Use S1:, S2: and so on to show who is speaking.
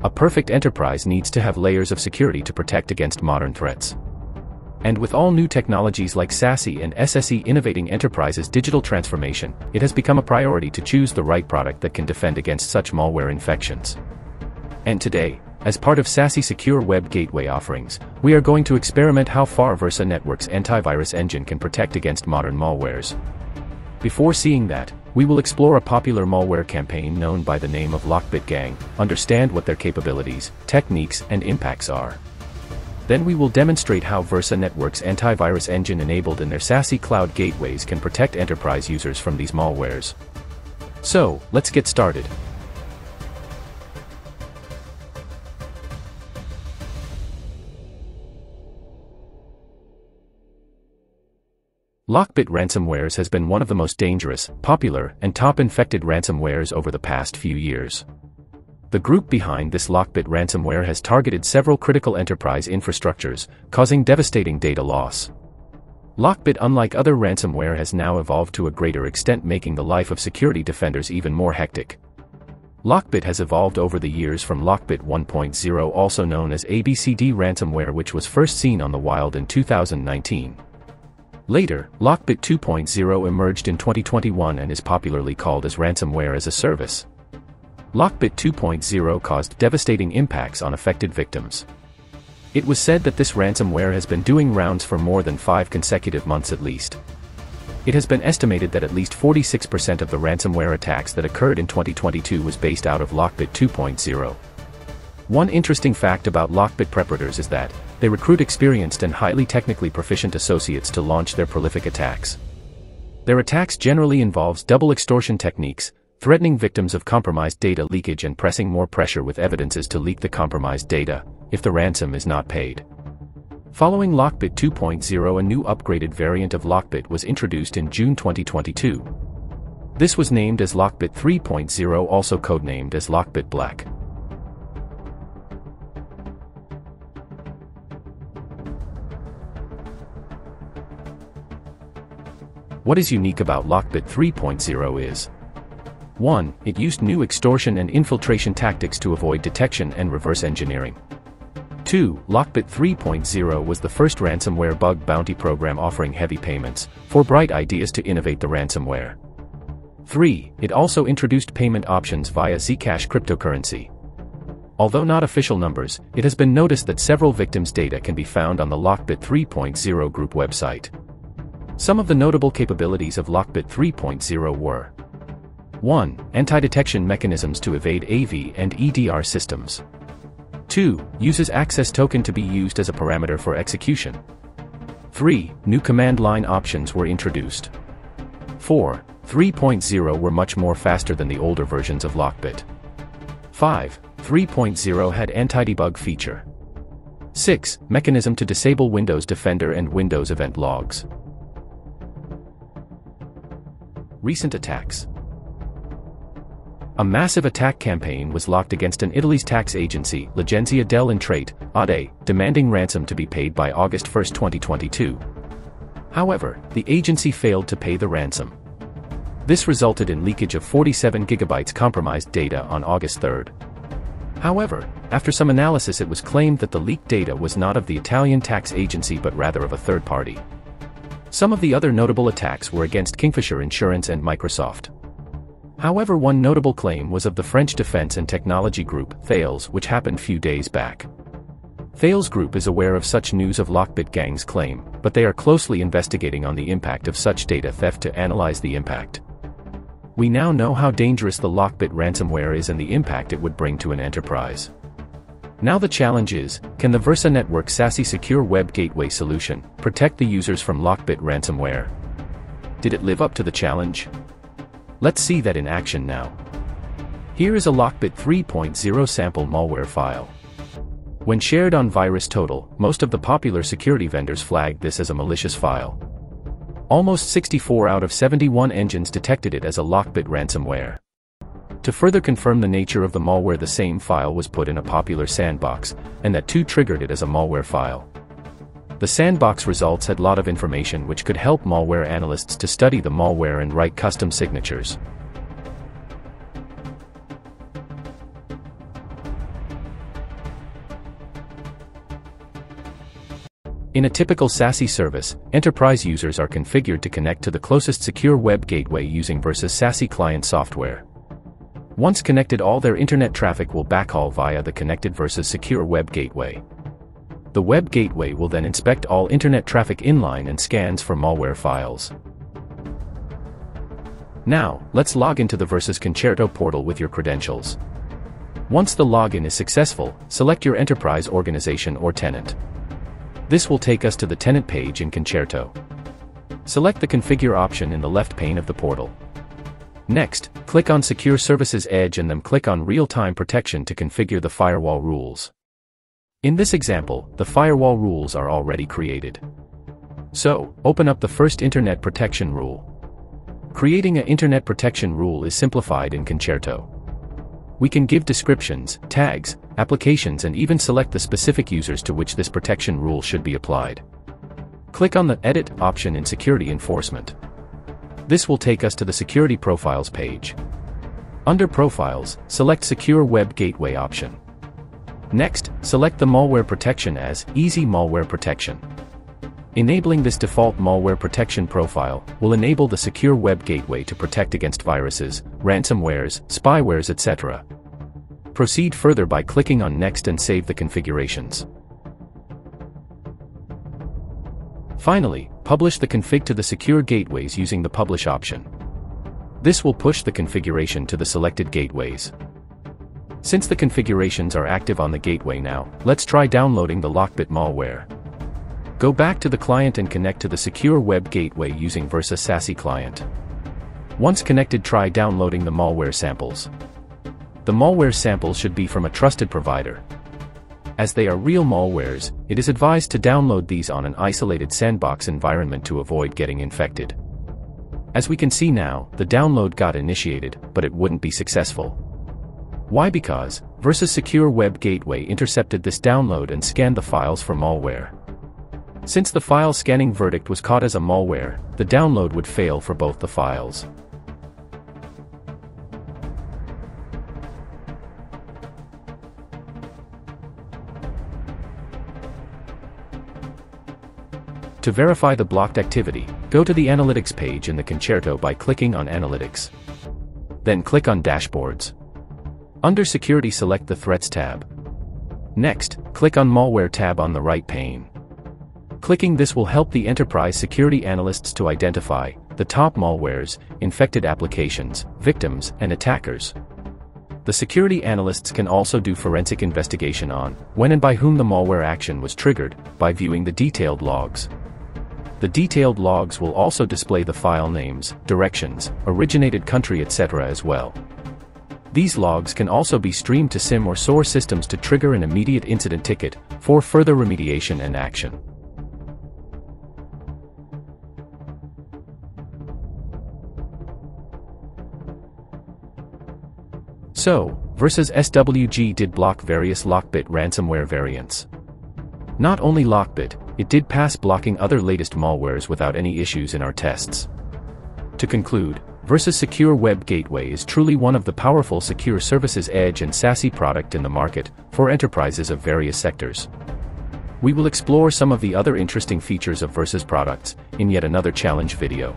S1: A perfect enterprise needs to have layers of security to protect against modern threats. And with all new technologies like SASE and SSE innovating enterprises' digital transformation, it has become a priority to choose the right product that can defend against such malware infections. And today, as part of SASE Secure Web Gateway offerings, we are going to experiment how far Versa Network's antivirus engine can protect against modern malwares. Before seeing that, we will explore a popular malware campaign known by the name of LockBit Gang, understand what their capabilities, techniques, and impacts are. Then we will demonstrate how Versa Network's antivirus engine enabled in their SASE cloud gateways can protect enterprise users from these malwares. So, let's get started. LockBit Ransomwares has been one of the most dangerous, popular, and top infected ransomwares over the past few years. The group behind this LockBit ransomware has targeted several critical enterprise infrastructures, causing devastating data loss. LockBit, unlike other ransomware, has now evolved to a greater extent, making the life of security defenders even more hectic. LockBit has evolved over the years from LockBit 1.0, also known as ABCD ransomware, which was first seen on the wild in 2019. Later, LockBit 2.0 emerged in 2021 and is popularly called as ransomware as a service. LockBit 2.0 caused devastating impacts on affected victims. It was said that this ransomware has been doing rounds for more than 5 consecutive months at least. It has been estimated that at least 46% of the ransomware attacks that occurred in 2022 was based out of LockBit 2.0. One interesting fact about LockBit preparators is that they recruit experienced and highly technically proficient associates to launch their prolific attacks. Their attacks generally involves double extortion techniques, threatening victims of compromised data leakage and pressing more pressure with evidences to leak the compromised data, if the ransom is not paid. Following LockBit 2.0, a new upgraded variant of LockBit was introduced in June 2022. This was named as LockBit 3.0, also codenamed as LockBit Black. What is unique about LockBit 3.0 is: 1. It used new extortion and infiltration tactics to avoid detection and reverse engineering. 2. LockBit 3.0 was the first ransomware bug bounty program offering heavy payments for bright ideas to innovate the ransomware. 3. It also introduced payment options via Zcash cryptocurrency. Although not official numbers, it has been noticed that several victims' data can be found on the LockBit 3.0 group website. Some of the notable capabilities of LockBit 3.0 were: 1. Anti-detection mechanisms to evade AV and EDR systems. 2. Uses access token to be used as a parameter for execution. 3. New command line options were introduced. 4. 3.0 were much more faster than the older versions of LockBit. 5. 3.0 had anti-debug feature. 6. Mechanism to disable Windows Defender and Windows Event Logs. Recent attacks. A massive attack campaign was launched against an Italy's tax agency, l'Agenzia delle Entrate, ADE, demanding ransom to be paid by August 1, 2022. However, the agency failed to pay the ransom. This resulted in leakage of 47 gigabytes compromised data on August 3. However, after some analysis, it was claimed that the leaked data was not of the Italian tax agency but rather of a third party. Some of the other notable attacks were against Kingfisher Insurance and Microsoft. However, one notable claim was of the French defense and technology group, Thales, which happened few days back. Thales Group is aware of such news of LockBit Gang's claim, but they are closely investigating on the impact of such data theft to analyze the impact. We now know how dangerous the LockBit ransomware is and the impact it would bring to an enterprise. Now the challenge is, can the Versa Network SASE Secure Web Gateway solution protect the users from LockBit ransomware? Did it live up to the challenge? Let's see that in action now. Here is a LockBit 3.0 sample malware file. When shared on VirusTotal, most of the popular security vendors flagged this as a malicious file. Almost 64 out of 71 engines detected it as a LockBit ransomware. To further confirm the nature of the malware, the same file was put in a popular sandbox, and that too triggered it as a malware file. The sandbox results had a lot of information which could help malware analysts to study the malware and write custom signatures. In a typical SASE service, enterprise users are configured to connect to the closest secure web gateway using versus SASE client software. Once connected, all their internet traffic will backhaul via the connected versus secure web gateway. The web gateway will then inspect all internet traffic inline and scans for malware files. Now, let's log into the versus Concerto portal with your credentials. Once the login is successful, select your enterprise organization or tenant. This will take us to the tenant page in Concerto. Select the Configure option in the left pane of the portal. Next, click on Secure Services Edge and then click on Real-Time Protection to configure the firewall rules. In this example, the firewall rules are already created. So, open up the first Internet Protection rule. Creating an Internet Protection rule is simplified in Concerto. We can give descriptions, tags, applications, and even select the specific users to which this protection rule should be applied. Click on the Edit option in Security Enforcement. This will take us to the Security Profiles page. Under Profiles, select Secure Web Gateway option. Next, select the malware protection as Easy Malware Protection. Enabling this default malware protection profile will enable the secure web gateway to protect against viruses, ransomwares, spywares, etc. Proceed further by clicking on Next and save the configurations. Finally, publish the config to the secure gateways using the Publish option. This will push the configuration to the selected gateways. Since the configurations are active on the gateway now, let's try downloading the LockBit malware. Go back to the client and connect to the secure web gateway using versus SASE client. Once connected, try downloading the malware samples. The malware samples should be from a trusted provider. As they are real malwares, it is advised to download these on an isolated sandbox environment to avoid getting infected. As we can see now, the download got initiated, but it wouldn't be successful. Why? Because versus secure web gateway intercepted this download and scanned the files for malware. Since the file scanning verdict was caught as a malware, the download would fail for both the files. To verify the blocked activity, go to the Analytics page in the Concerto by clicking on Analytics. Then click on Dashboards. Under Security, select the Threats tab. Next, click on Malware tab on the right pane. Clicking this will help the enterprise security analysts to identify the top malwares, infected applications, victims, and attackers. The security analysts can also do forensic investigation on when and by whom the malware action was triggered by viewing the detailed logs. The detailed logs will also display the file names, directions, originated country, etc. as well. These logs can also be streamed to SIM or SOAR systems to trigger an immediate incident ticket for further remediation and action. So, versus SWG did block various LockBit ransomware variants. Not only LockBit, it did pass blocking other latest malwares without any issues in our tests. To conclude, versus Secure Web Gateway is truly one of the powerful secure services edge and SASE product in the market for enterprises of various sectors. We will explore some of the other interesting features of versus products in yet another challenge video.